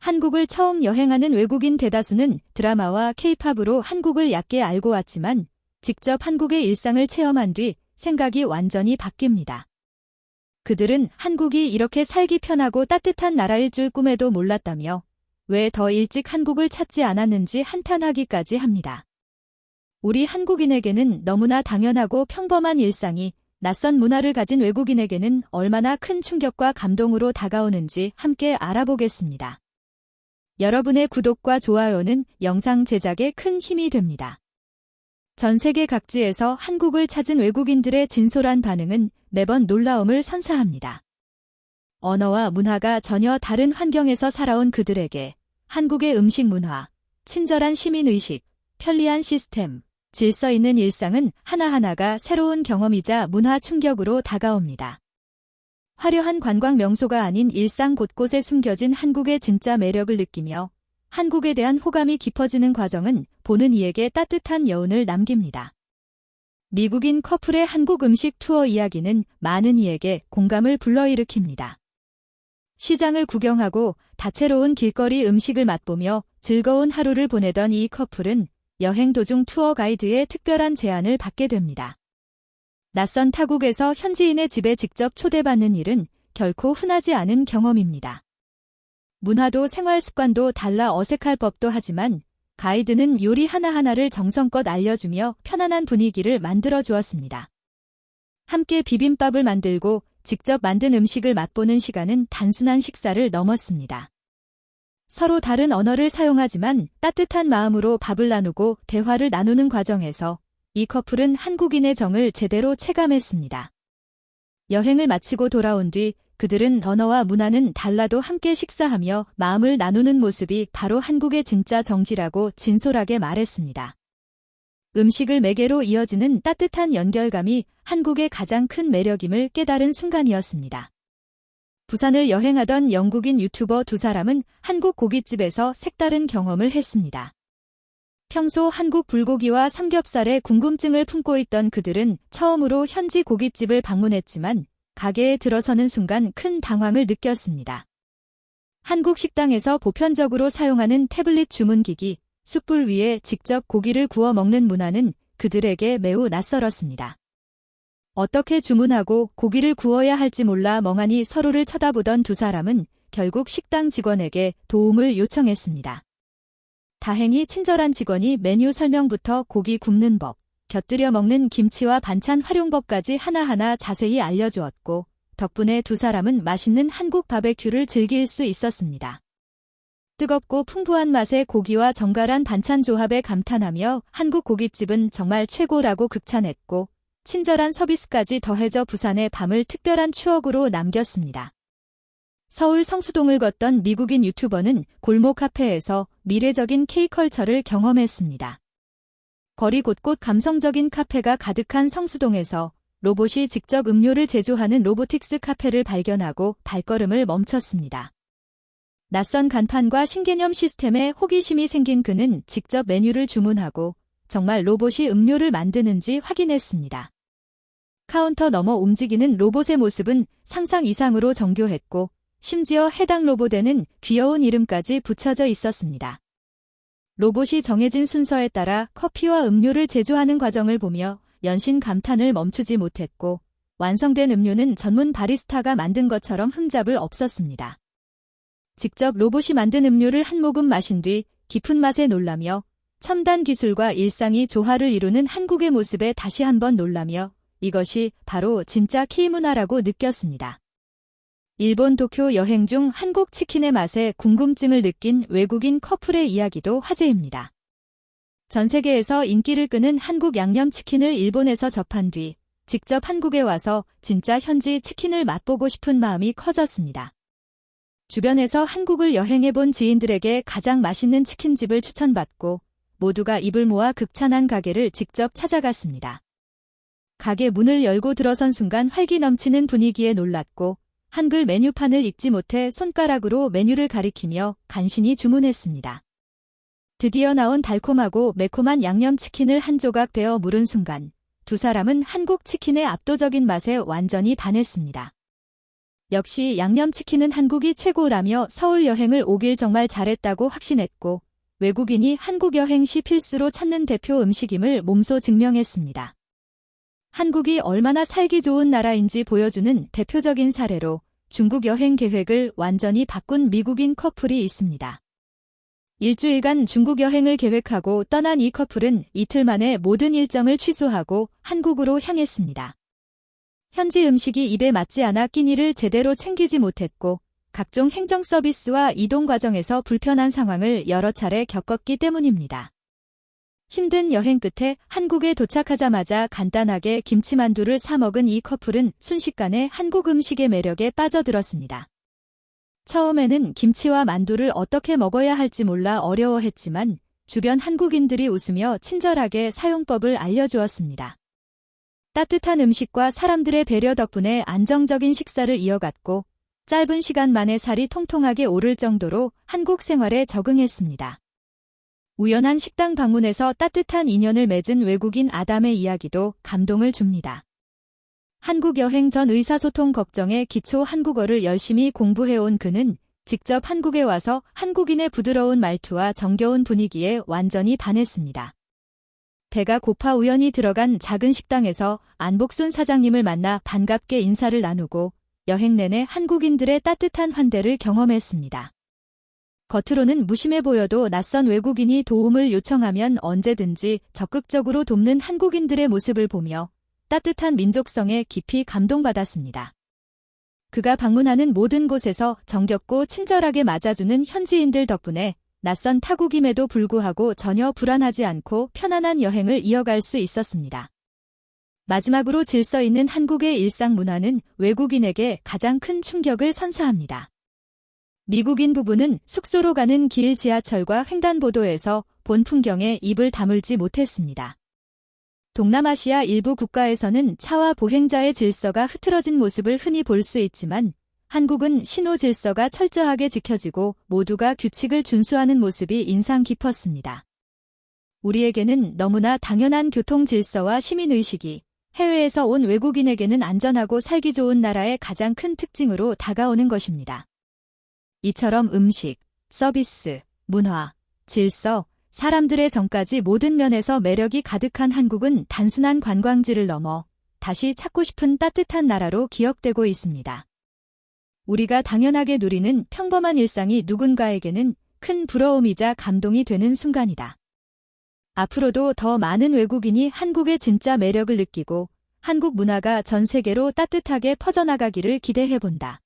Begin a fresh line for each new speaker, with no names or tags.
한국을 처음 여행하는 외국인 대다수는 드라마와 케이팝으로 한국을 얕게 알고 왔지만 직접 한국의 일상을 체험한 뒤 생각이 완전히 바뀝니다. 그들은 한국이 이렇게 살기 편하고 따뜻한 나라일 줄 꿈에도 몰랐다며 왜 더 일찍 한국을 찾지 않았는지 한탄하기까지 합니다. 우리 한국인에게는 너무나 당연하고 평범한 일상이 낯선 문화를 가진 외국인에게는 얼마나 큰 충격과 감동으로 다가오는지 함께 알아보겠습니다. 여러분의 구독과 좋아요는 영상 제작에 큰 힘이 됩니다. 전 세계 각지에서 한국을 찾은 외국인들의 진솔한 반응은 매번 놀라움을 선사합니다. 언어와 문화가 전혀 다른 환경에서 살아온 그들에게 한국의 음식 문화, 친절한 시민의식, 편리한 시스템, 질서 있는 일상은 하나하나가 새로운 경험이자 문화 충격으로 다가옵니다. 화려한 관광 명소가 아닌 일상 곳곳에 숨겨진 한국의 진짜 매력을 느끼며 한국에 대한 호감이 깊어지는 과정은 보는 이에게 따뜻한 여운을 남깁니다. 미국인 커플의 한국 음식 투어 이야기는 많은 이에게 공감을 불러일으킵니다. 시장을 구경하고 다채로운 길거리 음식을 맛보며 즐거운 하루를 보내던 이 커플은 여행 도중 투어 가이드의 특별한 제안을 받게 됩니다. 낯선 타국에서 현지인의 집에 직접 초대받는 일은 결코 흔하지 않은 경험입니다. 문화도 생활 습관도 달라 어색할 법도 하지만 가이드는 요리 하나하나를 정성껏 알려주며 편안한 분위기를 만들어 주었습니다. 함께 비빔밥을 만들고 직접 만든 음식을 맛보는 시간은 단순한 식사를 넘었습니다. 서로 다른 언어를 사용하지만 따뜻한 마음으로 밥을 나누고 대화를 나누는 과정에서 이 커플은 한국인의 정을 제대로 체감했습니다. 여행을 마치고 돌아온 뒤 그들은 언어와 문화는 달라도 함께 식사하며 마음을 나누는 모습이 바로 한국의 진짜 정지라고 진솔하게 말했습니다. 음식을 매개로 이어지는 따뜻한 연결감이 한국의 가장 큰 매력임을 깨달은 순간이었습니다. 부산을 여행하던 영국인 유튜버 두 사람은 한국 고깃집에서 색다른 경험을 했습니다. 평소 한국 불고기와 삼겹살에 궁금증을 품고 있던 그들은 처음으로 현지 고깃집을 방문했지만 가게에 들어서는 순간 큰 당황을 느꼈습니다. 한국 식당에서 보편적으로 사용하는 태블릿 주문기기, 숯불 위에 직접 고기를 구워 먹는 문화는 그들에게 매우 낯설었습니다. 어떻게 주문하고 고기를 구워야 할지 몰라 멍하니 서로를 쳐다보던 두 사람은 결국 식당 직원에게 도움을 요청했습니다. 다행히 친절한 직원이 메뉴 설명부터 고기 굽는 법, 곁들여 먹는 김치와 반찬 활용법까지 하나하나 자세히 알려주었고 덕분에 두 사람은 맛있는 한국 바베큐를 즐길 수 있었습니다. 뜨겁고 풍부한 맛의 고기와 정갈한 반찬 조합에 감탄하며 한국 고깃집은 정말 최고라고 극찬했고 친절한 서비스까지 더해져 부산의 밤을 특별한 추억으로 남겼습니다. 서울 성수동을 걷던 미국인 유튜버는 골목 카페에서 미래적인 K컬처를 경험했습니다. 거리 곳곳 감성적인 카페가 가득한 성수동에서 로봇이 직접 음료를 제조하는 로보틱스 카페를 발견하고 발걸음을 멈췄습니다. 낯선 간판과 신개념 시스템에 호기심이 생긴 그는 직접 메뉴를 주문하고 정말 로봇이 음료를 만드는지 확인했습니다. 카운터 너머 움직이는 로봇의 모습은 상상 이상으로 정교했고 심지어 해당 로봇에는 귀여운 이름까지 붙여져 있었습니다. 로봇이 정해진 순서에 따라 커피와 음료를 제조하는 과정을 보며 연신 감탄을 멈추지 못했고 완성된 음료는 전문 바리스타가 만든 것처럼 흠잡을 없었습니다. 직접 로봇이 만든 음료를 한 모금 마신 뒤 깊은 맛에 놀라며 첨단 기술과 일상이 조화를 이루는 한국의 모습에 다시 한번 놀라며 이것이 바로 진짜 K문화라고 느꼈습니다. 일본 도쿄 여행 중 한국 치킨의 맛에 궁금증을 느낀 외국인 커플의 이야기도 화제입니다. 전 세계에서 인기를 끄는 한국 양념치킨을 일본에서 접한 뒤 직접 한국에 와서 진짜 현지 치킨을 맛보고 싶은 마음이 커졌습니다. 주변에서 한국을 여행해본 지인들에게 가장 맛있는 치킨집을 추천받고 모두가 입을 모아 극찬한 가게를 직접 찾아갔습니다. 가게 문을 열고 들어선 순간 활기 넘치는 분위기에 놀랐고 한글 메뉴판을 읽지 못해 손가락으로 메뉴를 가리키며 간신히 주문했습니다. 드디어 나온 달콤하고 매콤한 양념치킨을 한 조각 베어 물은 순간 두 사람은 한국 치킨의 압도적인 맛에 완전히 반했습니다. 역시 양념치킨은 한국이 최고라며 서울 여행을 오길 정말 잘했다고 확신했고, 외국인이 한국 여행 시 필수로 찾는 대표 음식임을 몸소 증명했습니다. 한국이 얼마나 살기 좋은 나라인지 보여주는 대표적인 사례로 중국 여행 계획을 완전히 바꾼 미국인 커플이 있습니다. 일주일간 중국 여행을 계획하고 떠난 이 커플은 이틀 만에 모든 일정을 취소하고 한국으로 향했습니다. 현지 음식이 입에 맞지 않아 끼니를 제대로 챙기지 못했고 각종 행정 서비스와 이동 과정에서 불편한 상황을 여러 차례 겪었기 때문입니다. 힘든 여행 끝에 한국에 도착하자마자 간단하게 김치만두를 사 먹은 이 커플은 순식간에 한국 음식의 매력에 빠져들었습니다. 처음에는 김치와 만두를 어떻게 먹어야 할지 몰라 어려워했지만 주변 한국인들이 웃으며 친절하게 사용법을 알려주었습니다. 따뜻한 음식과 사람들의 배려 덕분에 안정적인 식사를 이어갔고 짧은 시간 만에 살이 통통하게 오를 정도로 한국 생활에 적응했습니다. 우연한 식당 방문에서 따뜻한 인연을 맺은 외국인 아담의 이야기도 감동을 줍니다. 한국 여행 전 의사소통 걱정에 기초 한국어를 열심히 공부해온 그는 직접 한국에 와서 한국인의 부드러운 말투와 정겨운 분위기에 완전히 반했습니다. 배가 고파 우연히 들어간 작은 식당에서 안복순 사장님을 만나 반갑게 인사를 나누고 여행 내내 한국인들의 따뜻한 환대를 경험했습니다. 겉으로는 무심해 보여도 낯선 외국인이 도움을 요청하면 언제든지 적극적으로 돕는 한국인들의 모습을 보며 따뜻한 민족성에 깊이 감동받았습니다. 그가 방문하는 모든 곳에서 정겹고 친절하게 맞아주는 현지인들 덕분에 낯선 타국임에도 불구하고 전혀 불안하지 않고 편안한 여행을 이어갈 수 있었습니다. 마지막으로 질서 있는 한국의 일상 문화는 외국인에게 가장 큰 충격을 선사합니다. 미국인 부부는 숙소로 가는 길 지하철과 횡단보도에서 본 풍경에 입을 다물지 못했습니다. 동남아시아 일부 국가에서는 차와 보행자의 질서가 흐트러진 모습을 흔히 볼 수 있지만 한국은 신호 질서가 철저하게 지켜지고 모두가 규칙을 준수하는 모습이 인상 깊었습니다. 우리에게는 너무나 당연한 교통 질서와 시민의식이 해외에서 온 외국인에게는 안전하고 살기 좋은 나라의 가장 큰 특징으로 다가오는 것입니다. 이처럼 음식, 서비스, 문화, 질서, 사람들의 정까지 모든 면에서 매력이 가득한 한국은 단순한 관광지를 넘어 다시 찾고 싶은 따뜻한 나라로 기억되고 있습니다. 우리가 당연하게 누리는 평범한 일상이 누군가에게는 큰 부러움이자 감동이 되는 순간이다. 앞으로도 더 많은 외국인이 한국의 진짜 매력을 느끼고 한국 문화가 전 세계로 따뜻하게 퍼져나가기를 기대해본다.